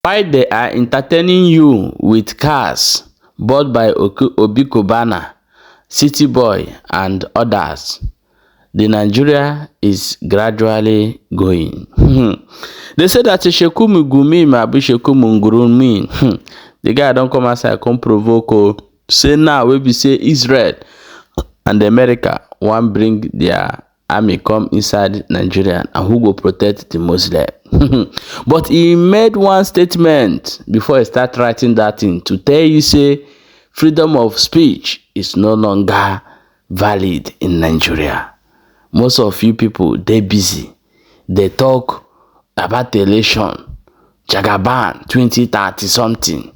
While they are entertaining you with cars bought by Obi Kubana, City Boy and others, the Nigeria is gradually going. They say that Sheikh Gumi might Sheikh Gumi. The guy don't come outside come provoke. Say now we be say Israel and America want bring their army come inside Nigeria, and who go protect the Muslim. But he made one statement before he start writing that thing to tell you say freedom of speech is no longer valid in Nigeria. Most of you people, they busy. They talk about the election, Jagaban 2030 something.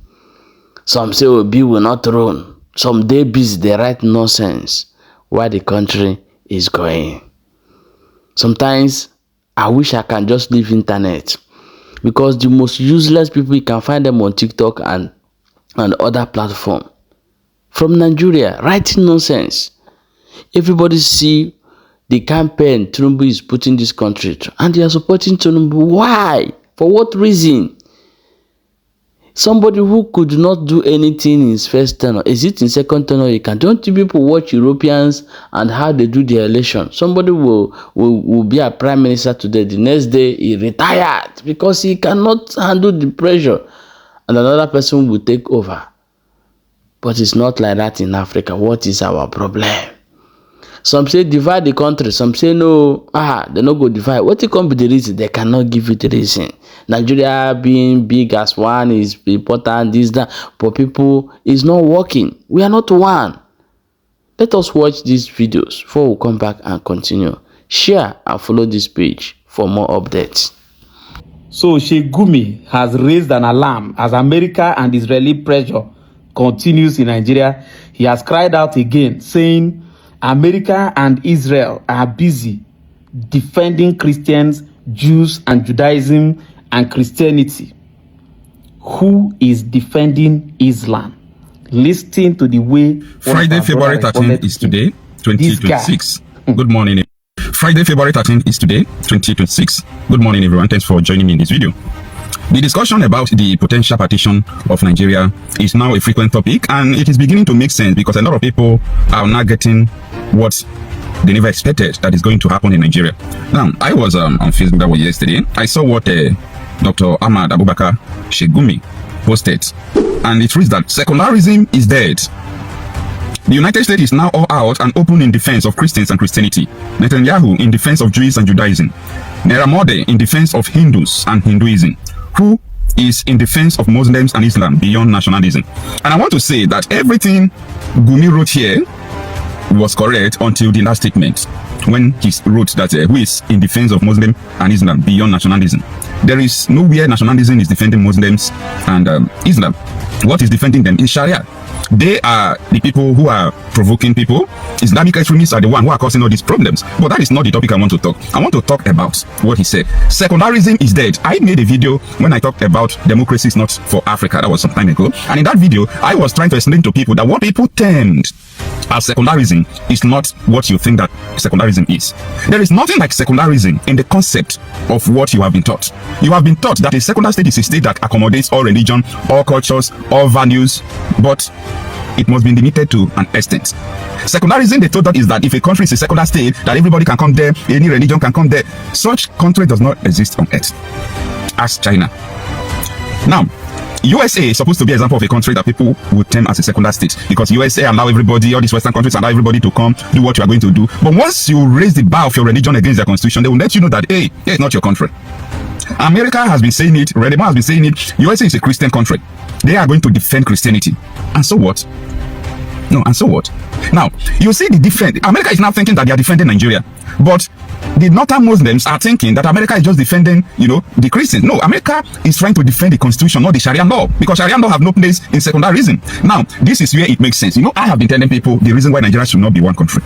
Some say Obi will not run. Some they busy, they write nonsense where the country is going. Sometimes I wish I can just leave internet, because the most useless people, you can find them on TikTok and other platform from Nigeria writing nonsense. Everybody see the campaign Tinubu is putting this country to, and they are supporting Tinubu. Why? For what reason? Somebody who could not do anything in his first tenure, is it in second tenure? You can. Don't you people watch Europeans and how they do the election? Somebody will be a prime minister today, the next day he retired because he cannot handle the pressure, and another person will take over. But it's not like that in Africa. What is our problem? Some say divide the country. Some say no. They no go divide. What it come be the reason? They cannot give you the reason. Nigeria being big as one is important. This that, but people is not working. We are not one. Let us watch these videos before we come back and continue. Share and follow this page for more updates. So Sheikh Gumi has raised an alarm as America and Israeli pressure continues in Nigeria. He has cried out again, saying America and Israel are busy defending Christians, Jews, and Judaism and Christianity. Who is defending Islam? Listen to the way... Friday, February 13th is today, 2026. Good morning. Friday, February 13th is today, 2026. Good morning, everyone. Thanks for joining me in this video. The discussion about the potential partition of Nigeria is now a frequent topic, and it is beginning to make sense because a lot of people are now getting what they never expected that is going to happen in Nigeria. Now, I was on Facebook, that was yesterday. I saw what Dr. Ahmad Abubakar Sheikh Gumi posted, and it reads that secularism is dead. The United States is now all out and open in defense of Christians and Christianity. Netanyahu in defense of Jews and Judaism. Naira Mode in defense of Hindus and Hinduism. Who is in defense of Muslims and Islam beyond nationalism. And I want to say that everything Gumi wrote here was correct until the last statement, when he wrote that who is in defense of Muslim and Islam beyond nationalism. There is nowhere nationalism is defending Muslims and Islam. What is defending them is Sharia. They are the people who are provoking people. Islamic extremists are the ones who are causing all these problems. But that is not the topic I want to talk. I want to talk about what he said. Secularism is dead. I made a video when I talked about democracy is not for Africa. That was some time ago. And in that video, I was trying to explain to people that what people termed as secularism is not what you think that secularism is. There is nothing like secularism in the concept of what you have been taught. You have been taught that a secular state is a state that accommodates all religion, all cultures, all values, but it must be limited to an extent. Secularism, they told us, is that if a country is a secular state, that everybody can come there, any religion can come there. Such country does not exist on earth. Ask China. Now, USA is supposed to be an example of a country that people would term as a secular state, because USA allow everybody, all these Western countries allow everybody to come, do what you are going to do. But once you raise the bar of your religion against their constitution, they will let you know that, hey, it's not your country. America has been saying it, Redemar has been saying it, USA is a Christian country. They are going to defend Christianity. And so what? No, and so what? Now, you see the difference. America is now thinking that they are defending Nigeria. But the northern Muslims are thinking that America is just defending, the Christians. No, America is trying to defend the constitution, not the Sharia law, because Sharia law have no place in secularism. Now, this is where it makes sense. I have been telling people the reason why Nigeria should not be one country.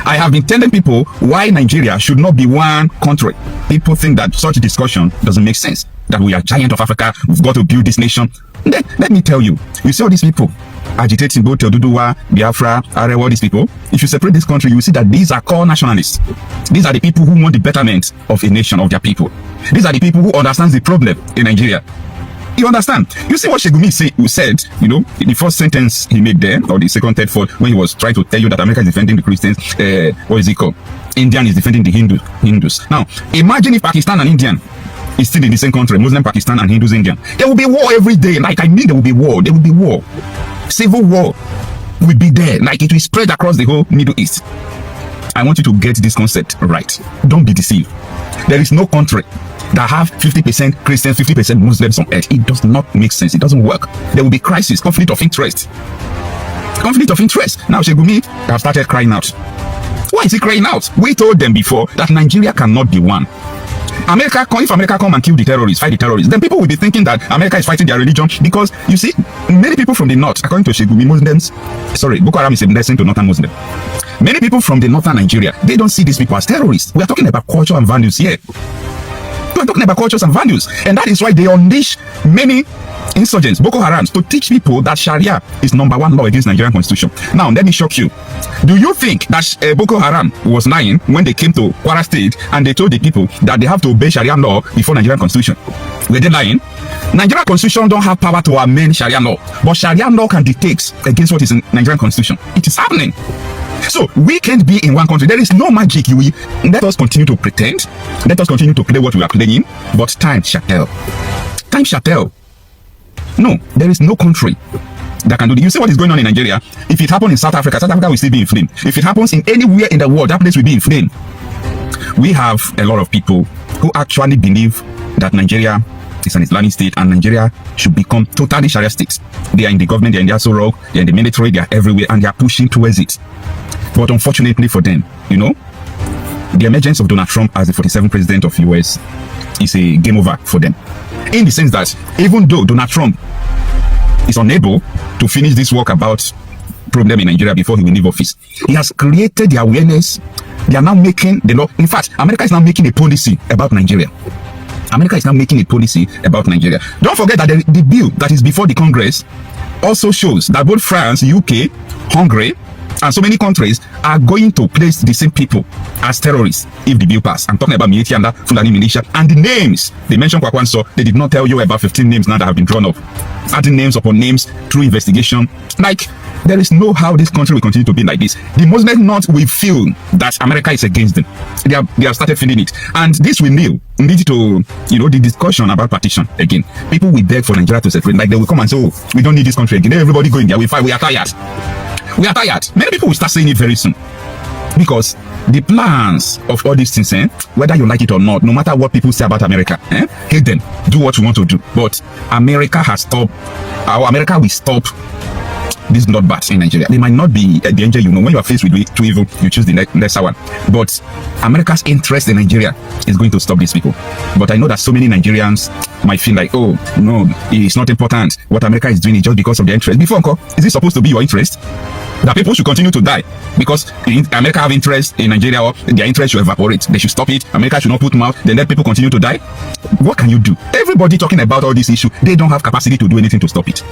I have been telling people why Nigeria should not be one country. People think that such discussion doesn't make sense, that we are giant of Africa, we've got to build this nation. Let me tell you, you see all these people agitating both Oduduwa, Biafra, Arewa, all these people. If you separate this country, you will see that these are core nationalists. These are the people who want the betterment of a nation, of their people. These are the people who understand the problem in Nigeria. You understand? You see what Sheikh Gumi said, you know, the first sentence he made there, or the second, third, fourth, when he was trying to tell you that America is defending the Christians, what is it called? Indian is defending the Hindus. Now, imagine if Pakistan and Indian is still in the same country, Muslim Pakistan and Hindus Indian. There will be war every day. Like, I mean, there will be war. There will be war. Civil war will be there. Like, it will spread across the whole Middle East. I want you to get this concept right. Don't be deceived. There is no country that have 50% Christians, 50% Muslims on earth. It does not make sense. It doesn't work. There will be crisis, conflict of interest. Conflict of interest. Now, Sheikh Gumi have started crying out. Why is he crying out? We told them before that Nigeria cannot be one. If America come and kill the terrorists, fight the terrorists, then people will be thinking that America is fighting their religion, because you see, many people from the north, according to Sheikh Gumi, Boko Haram is a blessing to northern Muslims. Many people from the northern Nigeria, they don't see these people as terrorists. We are talking about culture and values here. We are talking about cultures and values, and that is why they unleash many insurgents, Boko Harams, to teach people that Sharia is #1 law against Nigerian constitution. Now, let me shock you. Do you think that Boko Haram was lying when they came to Kwara State and they told the people that they have to obey Sharia law before Nigerian constitution? Were they lying? Nigerian constitution don't have power to amend Sharia law, but Sharia law can dictate against what is in Nigerian constitution. It is happening. So we can't be in one country. There is no magic. Let us continue to pretend. Let us continue to play what we are playing, but time shall tell. Time shall tell. No, there is no country that can do this. You see what is going on in Nigeria? If it happens in South Africa will still be in flame. If it happens in anywhere in the world, that place will be in flame. We have a lot of people who actually believe that Nigeria is an Islamic state and Nigeria should become totally Sharia state. They are in the government, they are in the Aso Rock, they are in the military, they are everywhere, and they are pushing towards it. But unfortunately for them, you know, the emergence of Donald Trump as the 47th president of US is a game over for them. In the sense that even though Donald Trump is unable to finish this work about problem in Nigeria before he will leave office, he has created the awareness. They are now making the law. In fact, America is now making a policy about Nigeria. America is now making a policy about Nigeria. Don't forget that the bill that is before the Congress also shows that both France, UK, Hungary, and so many countries are going to place the same people as terrorists if the bill passes. I'm talking about Mieti and Fulani militia, and the names they mentioned Kwakwanso. They did not tell you about 15 names now that have been drawn up, adding names upon names through investigation. Like, there is no how this country will continue to be like this. The Muslim North will feel that America is against them. They have started feeling it, and this will lead to, you know, the discussion about partition again. People will beg for Nigeria to separate. Like, they will come and say, "Oh, we don't need this country again. Everybody going there. We fight. We are tired. We are tired." Many people will start saying it very soon, because the plans of all these things, whether you like it or not, no matter what people say about America, hate them, do what you want to do. But America has stopped. America will stop this bloodbath in Nigeria. They might not be a danger, you know. When you are faced with two evil, you choose the lesser one. But America's interest in Nigeria is going to stop these people. But I know that so many Nigerians might feel like, oh no, it's not important. What America is doing is just because of their interest. Before, Uncle, is it supposed to be your interest that people should continue to die because America have interest in Nigeria, or their interest should evaporate? They should stop it. America should not put them out. Then let people continue to die. What can you do? Everybody talking about all this issue, they don't have capacity to do anything to stop it.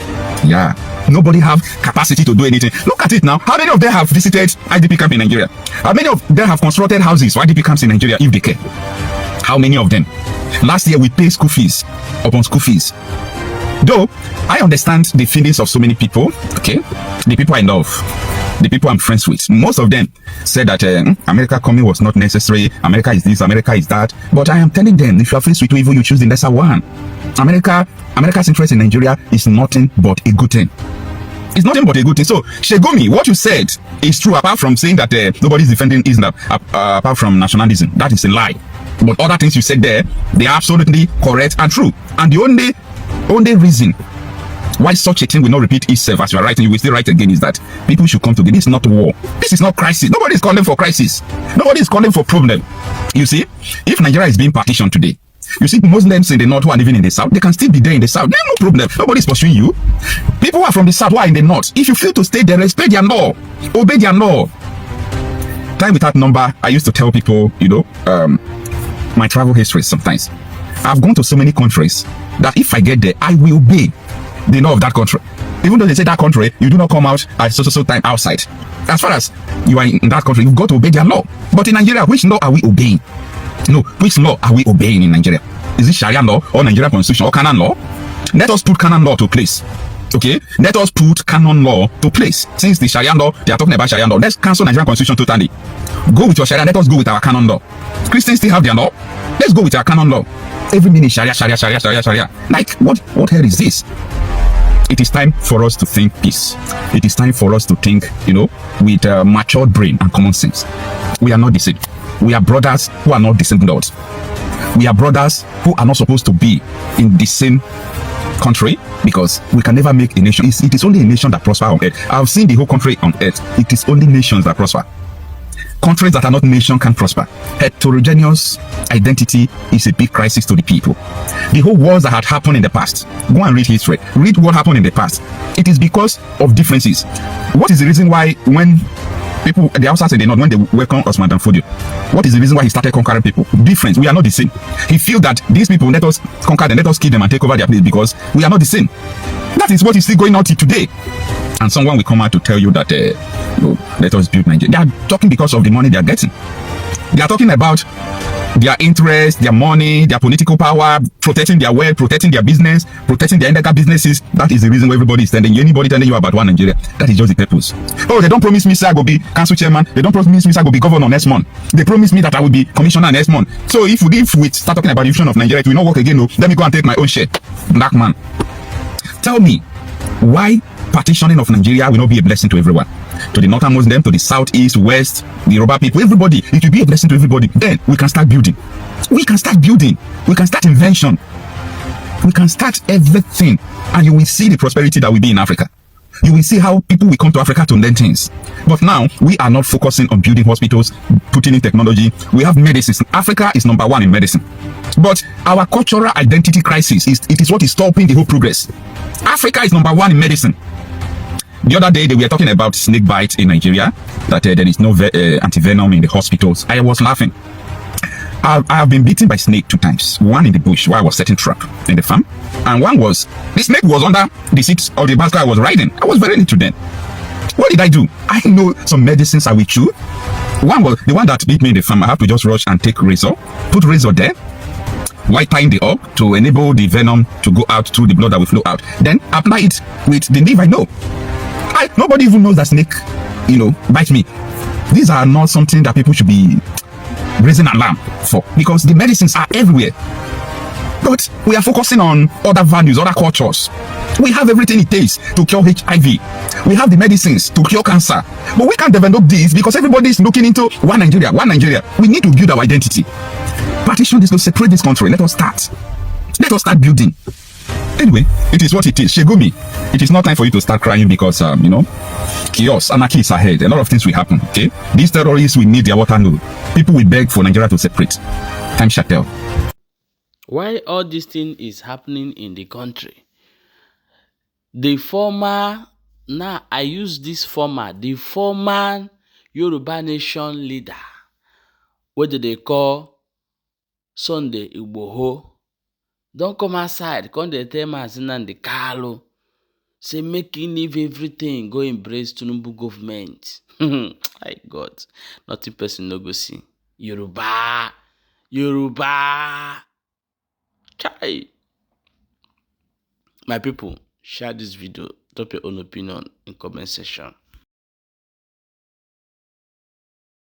Yeah, nobody have capacity to do anything. Look at it now. How many of them have visited IDP camp in Nigeria? How many of them have constructed houses for IDP camps in Nigeria if they care? How many of them? Last year we paid school fees upon school fees. Though I understand the feelings of so many people, okay, the people I love, the people I'm friends with, most of them said that America coming was not necessary. America is this, America is that. But I am telling them, if you are faced with evil, you choose the lesser one. America's interest in Nigeria is nothing but a good thing. It's nothing but a good thing. So, Sheikh Gumi, what you said is true, apart from saying that nobody's defending Islam, apart from nationalism. That is a lie. But other things you said there, they are absolutely correct and true. And the only reason why such a thing will not repeat itself as you are writing, you will still write again, is that people should come together. This is not war. This is not crisis. Nobody is calling for crisis. Nobody is calling for problem. You see, if Nigeria is being partitioned today, you see Muslims in the north who are living in the south, they can still be there in the south. There's no problem. Nobody is pursuing you. People who are from the south who are in the north, if you feel to stay there, respect their law, obey their law. Time without number, I used to tell people, you know, my travel history sometimes. I've gone to so many countries that if I get there, I will obey the law of that country. Even though they say that country, you do not come out at so time outside. As far as you are in that country, you've got to obey their law. But in Nigeria, which law are we obeying? No, which law are we obeying in Nigeria? Is it Sharia law or Nigerian constitution or Canaan law? Let us put canon law to place. Okay, let us put canon law to place. Since the Sharia law, they are talking about Sharia law. Let's cancel Nigerian constitution totally. Go with your Sharia. Let us go with our canon law. Christians still have their law. Let's go with our canon law. Every minute Sharia, Sharia, Sharia, Sharia, Sharia. Like what hell is this? It is time for us to think peace. It is time for us to think, with a matured brain and common sense. We are not the same. We are brothers who are not the same blood. We are brothers who are not supposed to be in the same country, because we can never make a nation. It is only a nation that prospers on earth. I've seen the whole country on earth. It is only nations that prosper. Countries that are not nations can prosper. Heterogeneous identity is a big crisis to the people. The whole wars that had happened in the past, go and read history. Read what happened in the past. It is because of differences. What is the reason why when people, the outside say they not, when they welcome Osman Danfodio, what is the reason why he started conquering people? Difference. We are not the same. He feel that these people, let us conquer them, let us kill them and take over their place, because we are not the same. That is what is still going on till today. And someone will come out to tell you that let us build Nigeria. They are talking because of the money they are getting. They are talking about their interest, their money, their political power, protecting their wealth, protecting their business, protecting their illegal businesses. That is the reason why everybody is telling you. Anybody telling you about one Nigeria, that is just the purpose. Oh, they don't promise me I will be council chairman. They don't promise me I will be governor next month. They promise me that I will be commissioner next month. So if we start talking about the vision of Nigeria, it will not work again. No, let me go and take my own share. Black man, tell me why partitioning of Nigeria will not be a blessing to everyone. To the northern Muslim, to the southeast, west, the Yoruba people, everybody. It will be a blessing to everybody. Then we can start building. We can start building. We can start invention. We can start everything. And you will see the prosperity that will be in Africa. You will see how people will come to Africa to learn things. But now, we are not focusing on building hospitals, putting in technology. We have medicines. Africa is number one in medicine. But our cultural identity crisis, it is what is stopping the whole progress. Africa is number one in medicine. The other day, they were talking about snake bites in Nigeria, that there is no anti-venom in the hospitals. I was laughing. I have been bitten by snake 2 times. One in the bush while I was setting trap in the farm. And one was, the snake was under the seat of the bicycle I was riding. I was very little then. What did I do? I know some medicines I will chew. One was, the one that bit me in the farm, I have to just rush and take razor, put razor there, while tying the up to enable the venom to go out through the blood that will flow out. Then apply it with the leaf I know. Nobody even knows that snake, bite me. These are not something that people should be raising alarm for, because the medicines are everywhere. But we are focusing on other values, other cultures. We have everything it takes to cure HIV. We have the medicines to cure cancer. But we can't develop these because everybody is looking into one Nigeria, one Nigeria. We need to build our identity. Partition this, to separate this country. Let us start. Let us start building. Anyway, it is what it is. Sheikh Gumi, it is not time for you to start crying because, chaos, anarchy is ahead. A lot of things will happen, okay? These terrorists will need their waterloo. People will beg for Nigeria to separate. Time shall tell. Why all this thing is happening in the country? The former Yoruba nation leader, what do they call Sunday Igboho, don't come outside, come dey tell Nnamdi Kanu, say make him leave everything, go embrace Tinubu government. My God, nothing person no go see. Yoruba. Chai. My people, share this video, drop your own opinion in comment section.